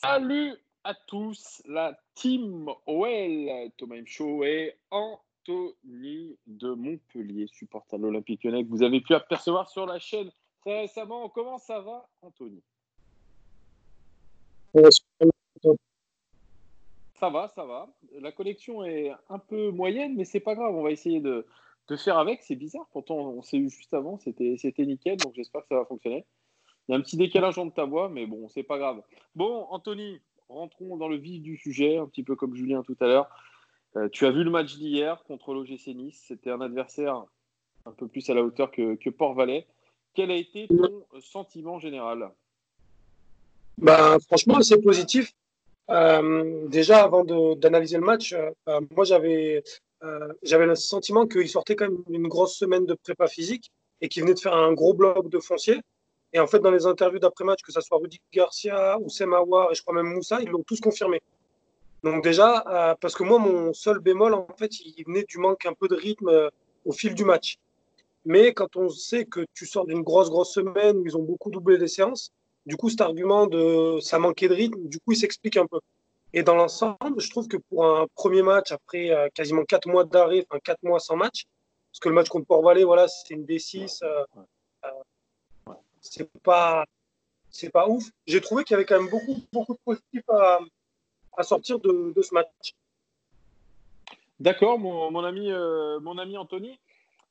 Salut à tous, la team OL, Thomas Show et Anthony de Montpellier, supporter de l'Olympique Lyonnais, que vous avez pu apercevoir sur la chaîne très récemment. Comment ça va, Anthony? Ouais, super. Ça va, ça va. La connexion est un peu moyenne, mais c'est pas grave. On va essayer de faire avec. C'est bizarre, pourtant on s'est eu juste avant, c'était nickel, donc j'espère que ça va fonctionner. Il y a un petit décalage entre ta voix, mais bon, c'est pas grave. Bon, Anthony, rentrons dans le vif du sujet, un petit peu comme Julien tout à l'heure. Tu as vu le match d'hier contre l'OGC Nice. C'était un adversaire un peu plus à la hauteur que Port-Valais. Quel a été ton sentiment général? Franchement, c'est positif. Déjà, d'analyser le match, moi, j'avais le sentiment qu'il sortait quand même d'une grosse semaine de prépa physique et qu'il venait de faire un gros bloc de foncier. Et en fait, dans les interviews d'après-match, que ce soit Rudy Garcia ou Semawar et je crois même Moussa, ils l'ont tous confirmé. Donc déjà, parce que moi, mon seul bémol, en fait, il venait du manque un peu de rythme au fil du match. Mais quand on sait que tu sors d'une grosse semaine où ils ont beaucoup doublé les séances, du coup, cet argument de ça manquait de rythme, du coup, il s'explique un peu. Et dans l'ensemble, je trouve que pour un premier match, après quasiment 4 mois d'arrêt, enfin 4 mois sans match, parce que le match contre Port-Valais, voilà, c'est une D6, c'est c'est pas ouf. J'ai trouvé qu'il y avait quand même beaucoup de positifs à sortir de ce match. D'accord, mon ami Anthony.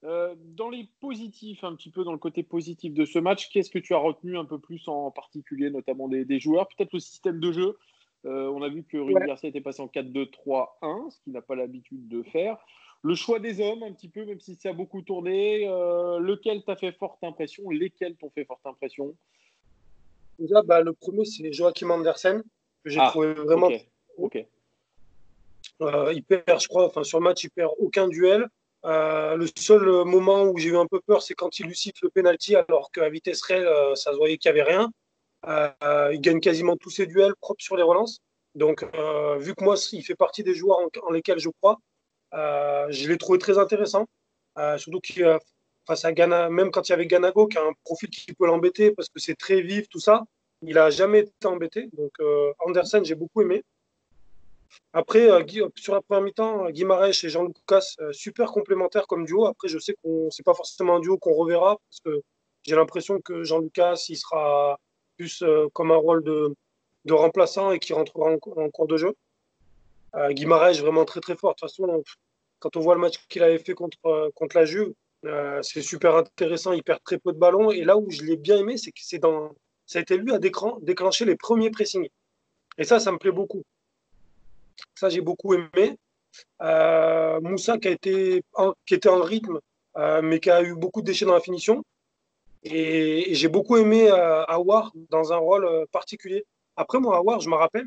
Dans les positifs, un petit peu dans le côté positif de ce match, qu'est-ce que tu as retenu un peu plus en particulier, notamment des joueurs, peut-être le système de jeu. On a vu que Rudy Ouais. Garcia était passé en 4-2-3-1, ce qu'il n'a pas l'habitude de faire. Le choix des hommes, un petit peu, même si ça a beaucoup tourné. Lequel t'a fait forte impression? Lesquels t'ont fait forte impression? Déjà, le premier, c'est Joachim Andersen, que j'ai Ah, trouvé ok, vraiment ok. il perd, je crois, enfin, sur le match, il perd aucun duel. Le seul moment où j'ai eu un peu peur, c'est quand il lui siffle le penalty, alors qu'à vitesse réelle, ça se voyait qu'il n'y avait rien. Il gagne quasiment tous ses duels propres sur les relances. Donc, vu que moi, il fait partie des joueurs en lesquels je crois, je l'ai trouvé très intéressant. Surtout qu'il face à Ghana, même quand il y avait Ganago, qui a un profil qui peut l'embêter parce que c'est très vif, tout ça, il n'a jamais été embêté. Donc, Andersen, j'ai beaucoup aimé. Après, sur la première mi-temps, Guimarães et Jean-Lucas, super complémentaires comme duo. Après, je sais qu'on c'est pas forcément un duo qu'on reverra parce que j'ai l'impression que Jean-Lucas, il sera plus comme un rôle de remplaçant et qui rentrera en cours de jeu. Guimarães, vraiment très fort. De toute façon, quand on voit le match qu'il avait fait contre la Juve, c'est super intéressant. Il perd très peu de ballons. Et là où je l'ai bien aimé, c'est que ça a été lui à déclencher les premiers pressings. Et ça me plaît beaucoup. Ça, j'ai beaucoup aimé. Moussa qui était en rythme, mais qui a eu beaucoup de déchets dans la finition. Et j'ai beaucoup aimé Awar dans un rôle particulier. Après, moi, Awar, je me rappelle,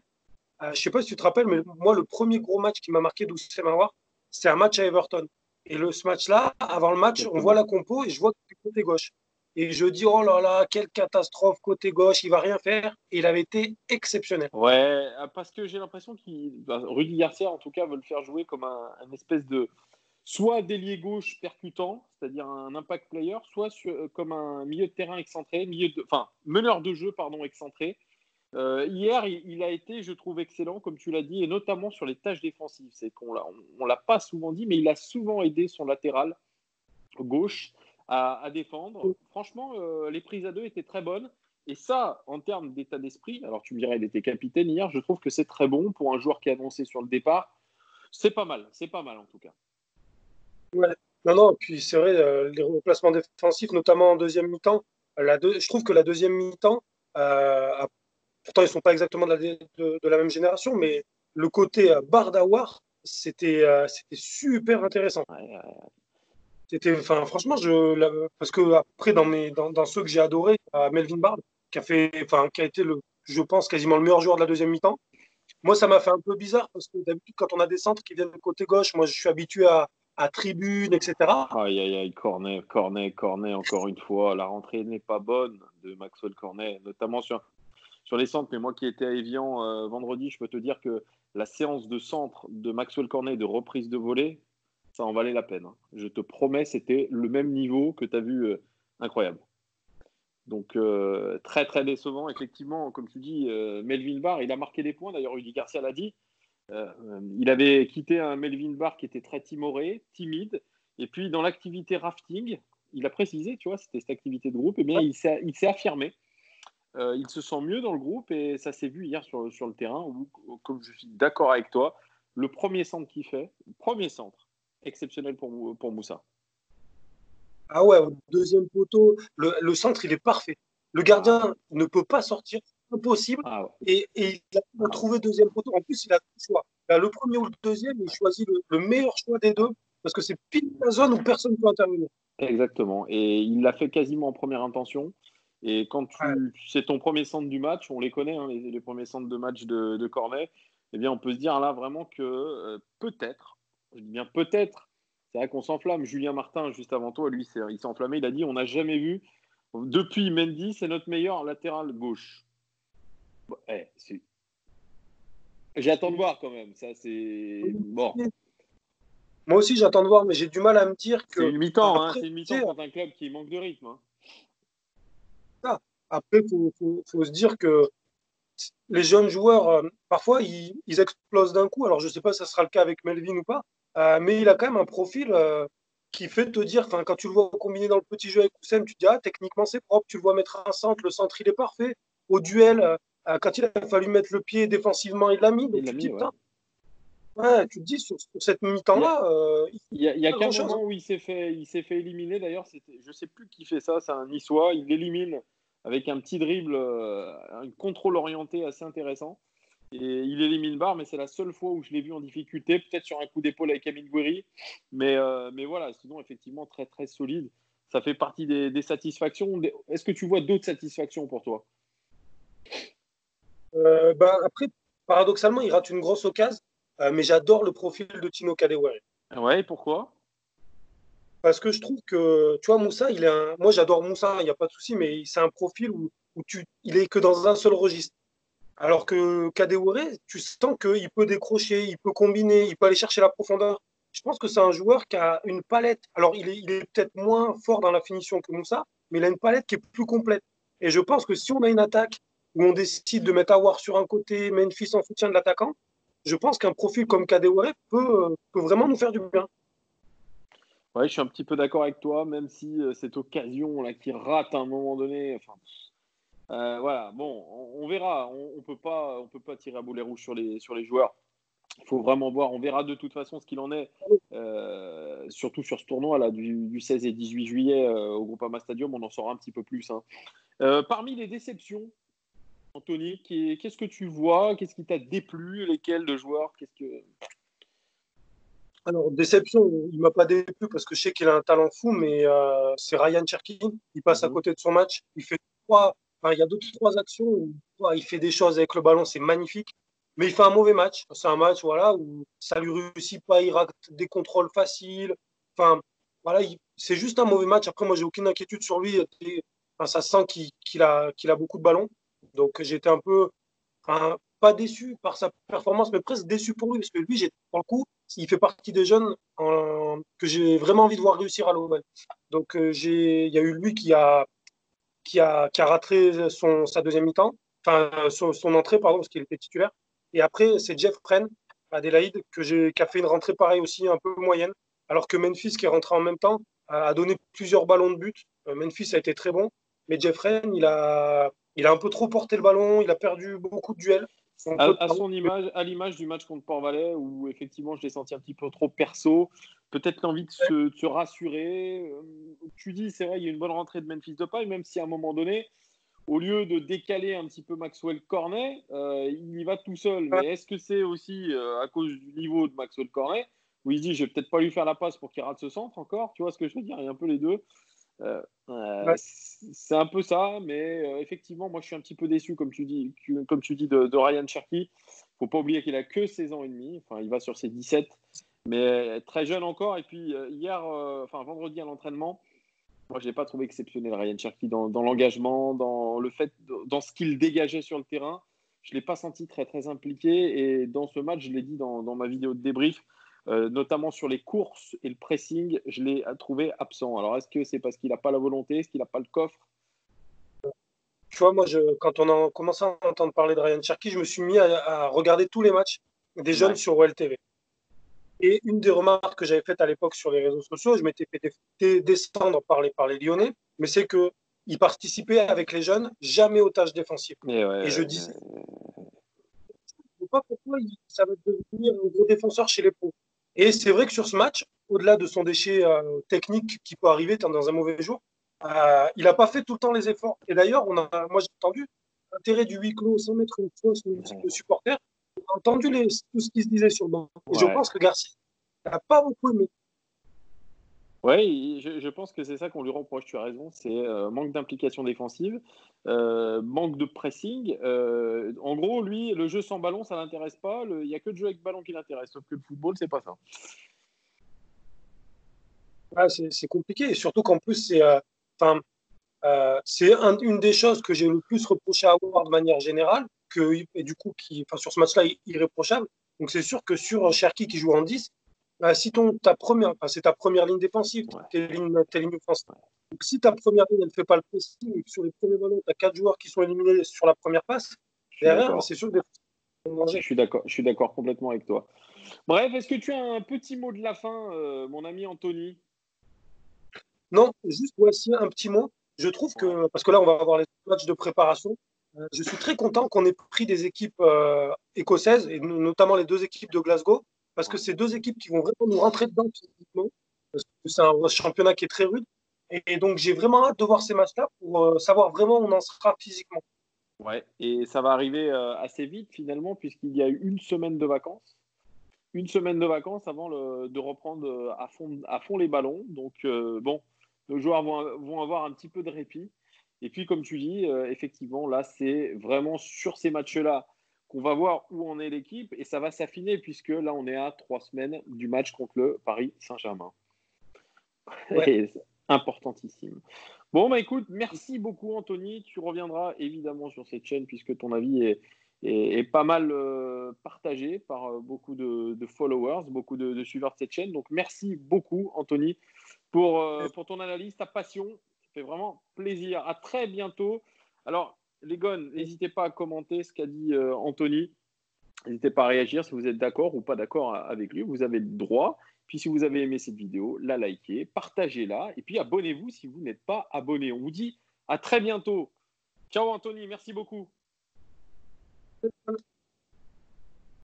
je ne sais pas si tu te rappelles, mais moi, le premier gros match qui m'a marqué d'Oussem Awar, c'était un match à Everton. Et ce match-là, avant le match, on voit Exactement. la compo et je vois que c'est côté gauche. Et je dis, oh là là, quelle catastrophe côté gauche, il va rien faire. Et il avait été exceptionnel. Ouais, parce que j'ai l'impression Rudy Garcia, en tout cas, veut le faire jouer comme un espèce de soit d'ailier gauche percutant, c'est-à-dire un impact player, soit comme un milieu de terrain excentré, enfin meneur de jeu pardon excentré. Hier, il a été, je trouve, excellent, comme tu l'as dit, et notamment sur les tâches défensives. C'est on l'a pas souvent dit, mais il a souvent aidé son latéral gauche à défendre. Franchement, les prises à deux étaient très bonnes. Et ça, en termes d'état d'esprit, alors tu me dirais, il était capitaine hier, je trouve que c'est très bon pour un joueur qui est annoncé sur le départ. C'est pas mal en tout cas. Ouais. Non, puis c'est vrai, les remplacements défensifs, notamment en deuxième mi-temps, je trouve que la deuxième mi-temps, pourtant ils ne sont pas exactement de la même génération, mais le côté Bardawar, c'était super intéressant. Ouais, C'était, enfin, franchement, parce que après, dans ceux que j'ai adorés, Melvin Bard, qui a été, je pense, quasiment le meilleur joueur de la deuxième mi-temps. Moi, ça m'a fait un peu bizarre parce que d'habitude, quand on a des centres qui viennent du côté gauche, moi, je suis habitué à tribune, etc. aïe, aïe, aïe, Cornet, encore une fois. La rentrée n'est pas bonne de Maxwell Cornet, notamment sur les centres. Mais moi qui étais à Evian vendredi, je peux te dire que la séance de centre de Maxwell Cornet de reprise de volée, ça en valait la peine, hein. Je te promets, c'était le même niveau que tu as vu. Incroyable. Donc, très, très décevant. Effectivement, comme tu dis, Melvin Barr, il a marqué des points. D'ailleurs, Rudy Garcia l'a dit. Il avait quitté un Melvin Barr qui était très timoré, timide. Et puis, dans l'activité rafting, il a précisé, tu vois, c'était cette activité de groupe, et bien, il s'est affirmé. Il se sent mieux dans le groupe et ça s'est vu hier sur le terrain où, comme je suis d'accord avec toi, le premier centre qu'il fait, exceptionnel pour Moussa. Ah ouais, au deuxième poteau, le centre, il est parfait. Le gardien ne peut pas sortir, c'est impossible. Ah ouais. Et il a trouvé deuxième poteau. En plus, il a le choix. Il a le premier ou le deuxième, il choisit le meilleur choix des deux parce que c'est pile la zone où personne ne peut intervenir. Exactement. Et il l'a fait quasiment en première intention. Et quand Ouais. c'est ton premier centre du match, on les connaît, hein, les premiers centres de match de Cornet, eh bien, on peut se dire là vraiment que peut-être, je dis bien peut-être, c'est vrai qu'on s'enflamme. Julien Martin, juste avant toi, lui, il s'est enflammé. Il a dit on n'a jamais vu, depuis Mendy, c'est notre meilleur latéral gauche. Bon, j'attends de voir quand même. Ça, c'est. Bon. Moi aussi, j'attends de voir, mais j'ai du mal à me dire C'est que une mi-temps, hein, après, c'est une mi-temps contre un club qui manque de rythme. Hein. après, faut se dire que les jeunes joueurs, parfois, ils explosent d'un coup. Alors, je ne sais pas si ça sera le cas avec Melvin ou pas, mais il a quand même un profil qui fait te dire, quand tu le vois combiner dans le petit jeu avec Oussem, tu te dis, ah, techniquement, c'est propre. Tu le vois mettre un centre, le centre, il est parfait. Au duel, quand il a fallu mettre le pied défensivement, il l'a mis. Donc, Il l'a tu te mis, dis, ouais. putain, ouais, tu te dis, sur cette Il y a, mi-temps-là, il y a pas qu'un grand-chose. moment où il s'est fait éliminer. D'ailleurs, je ne sais plus qui fait ça. C'est un Niçois. Il l'élimine avec un petit dribble, un contrôle orienté assez intéressant. Et il élimine Barre, mais c'est la seule fois où je l'ai vu en difficulté, peut-être sur un coup d'épaule avec Amine Gouiri. Mais voilà, sinon, effectivement, très, très solide. Ça fait partie des satisfactions. Est-ce que tu vois d'autres satisfactions pour toi? Après, paradoxalement, il rate une grosse occasion, mais j'adore le profil de Tino Kadewere. Ouais, pourquoi? Parce que je trouve que, tu vois, Moussa, moi j'adore Moussa, il n'y a pas de souci, mais c'est un profil il est que dans un seul registre. Alors que Kadewere, tu sens qu'il peut décrocher, il peut combiner, il peut aller chercher la profondeur. Je pense que c'est un joueur qui a une palette. Alors, il est peut-être moins fort dans la finition que Moussa, mais il a une palette qui est plus complète. Et je pense que si on a une attaque où on décide de mettre Aouar sur un côté, Memphis en soutien de l'attaquant, je pense qu'un profil comme Kadewere peut vraiment nous faire du bien. Ouais, je suis un petit peu d'accord avec toi, même si cette occasion là qui rate à un moment donné. Enfin, voilà, bon, on verra. On peut pas tirer à boulet rouge sur les joueurs. Il faut vraiment voir. On verra de toute façon ce qu'il en est, surtout sur ce tournoi là du 16 et 18 juillet au Groupama Stadium. On en saura un petit peu plus. Hein. Parmi les déceptions, Anthony, qu'est-ce que tu vois? Qu'est-ce qui t'a déplu? Lesquels de joueurs? Qu'est-ce que Alors, déception, il ne m'a pas déplu parce que je sais qu'il a un talent fou, mais c'est Ryan Cherki. Il passe à Mhm. côté de son match. Il y a deux, trois actions où il fait des choses avec le ballon, c'est magnifique. Mais il fait un mauvais match. C'est un match voilà, où ça lui réussit pas, il rate des contrôles faciles. Enfin, voilà, c'est juste un mauvais match. Après, moi, j'ai aucune inquiétude sur lui. Ça sent qu'il a beaucoup de ballons. Donc, j'étais un peu, pas déçu par sa performance, mais presque déçu pour lui, parce que lui, pour le coup, il fait partie des jeunes que j'ai vraiment envie de voir réussir à l'OL. Donc, il y a eu lui qui a raté sa deuxième mi-temps, enfin, son entrée, pardon, parce qu'il était titulaire. Et après, c'est Jeff Pren, Adélaïde, qui a fait une rentrée pareille aussi, un peu moyenne, alors que Memphis, qui est rentré en même temps, a donné plusieurs ballons de but. Memphis a été très bon, mais Jeff Pren, il a un peu trop porté le ballon, il a perdu beaucoup de duels. Son peu de temps. Son image, à l'image du match contre Port-Valais, où effectivement je l'ai senti un petit peu trop perso, peut-être l'envie de se rassurer. Tu dis, c'est vrai, il y a une bonne rentrée de Memphis Depay, même si à un moment donné, au lieu de décaler un petit peu Maxwell Cornet, il y va tout seul. Mais est-ce que c'est aussi à cause du niveau de Maxwell Cornet, où il se dit, je vais peut-être pas lui faire la passe pour qu'il rate ce centre encore, tu vois ce que je veux dire? Il y a un peu les deux. Ouais. C'est un peu ça, mais effectivement, moi je suis un petit peu déçu, comme tu dis de Ryan Cherky. Faut pas oublier qu'il a que 16 ans et demi, enfin il va sur ses 17, mais très jeune encore. Et puis hier, enfin vendredi à l'entraînement, moi je l'ai pas trouvé exceptionnel Ryan Cherky dans l'engagement, dans le fait, dans ce qu'il dégageait sur le terrain. Je l'ai pas senti très très impliqué et dans ce match, je l'ai dit dans ma vidéo de débrief, notamment sur les courses et le pressing, je l'ai trouvé absent. Alors, est-ce que c'est parce qu'il n'a pas la volonté, est-ce qu'il n'a pas le coffre? Tu vois, moi, quand on a commencé à entendre parler de Ryan Cherky, je me suis mis à regarder tous les matchs des jeunes Ouais. sur OLTV. Et une des remarques que j'avais faites à l'époque sur les réseaux sociaux, je m'étais fait descendre par les Lyonnais, mais c'est qu'ils participaient avec les jeunes jamais aux tâches défensives. Et Et je ouais, disais, je ne sais pas pourquoi ça va devenir un gros défenseur chez les pros. Et c'est vrai que sur ce match, au-delà de son déchet technique qui peut arriver dans un mauvais jour, il n'a pas fait tout le temps les efforts. Et d'ailleurs, moi j'ai entendu l'intérêt du huis clos sans mettre une fausse musique de supporter. On a entendu tout ce qui se disait sur le banc. Et je ouais. pense que Garcia n'a pas beaucoup aimé. Ouais, je pense que c'est ça qu'on lui reproche, tu as raison, c'est manque d'implication défensive, manque de pressing. En gros, lui, le jeu sans ballon, ça ne l'intéresse pas, il n'y a que le jeu avec ballon qui l'intéresse, sauf que le football, c'est pas ça. Ah, c'est compliqué. Et surtout qu'en plus, enfin, une des choses que j'ai le plus reproché à Howard de manière générale, et du coup, sur ce match-là, irréprochable. Donc, c'est sûr que sur Cherki qui joue en 10, si c'est ta première ligne défensive, Ouais. tes lignes offensives. Donc, si ta première ligne ne fait pas le pressing et que sur les premiers ballons, tu as 4 joueurs qui sont éliminés sur la première passe, Je suis derrière, d'accord. c'est sûr que des fois, c'est danger. Je suis d'accord complètement avec toi. Bref, est-ce que tu as un petit mot de la fin, mon ami Anthony? Non, juste voici un petit mot. Je trouve Ouais. que, parce que là, on va avoir les matchs de préparation. Je suis très content qu'on ait pris des équipes écossaises, et notamment les deux équipes de Glasgow, parce que Ouais. c'est deux équipes qui vont vraiment nous rentrer dedans physiquement, parce que c'est un championnat qui est très rude. Et donc, j'ai vraiment hâte de voir ces matchs-là pour savoir vraiment où on en sera physiquement. Ouais. Et ça va arriver assez vite finalement, puisqu'il y a eu une semaine de vacances. Une semaine de vacances avant de reprendre à fond les ballons. Donc, bon, nos joueurs vont avoir un petit peu de répit. Et puis, comme tu dis, effectivement, là, c'est vraiment sur ces matchs-là qu'on va voir où en est l'équipe. Et ça va s'affiner, puisque là, on est à 3 semaines du match contre le Paris Saint-Germain. Ouais. Et c'est importantissime. Bon, bah écoute, merci beaucoup, Anthony. Tu reviendras évidemment sur cette chaîne, puisque ton avis est pas mal partagé par beaucoup de followers, beaucoup de suiveurs de cette chaîne. Donc, merci beaucoup, Anthony, pour ton analyse, ta passion. Ça fait vraiment plaisir. À très bientôt. Alors, les gars, n'hésitez pas à commenter ce qu'a dit Anthony. N'hésitez pas à réagir si vous êtes d'accord ou pas d'accord avec lui. Vous avez le droit. Puis si vous avez aimé cette vidéo, la likez, partagez-la et puis abonnez-vous si vous n'êtes pas abonné. On vous dit à très bientôt. Ciao Anthony, merci beaucoup.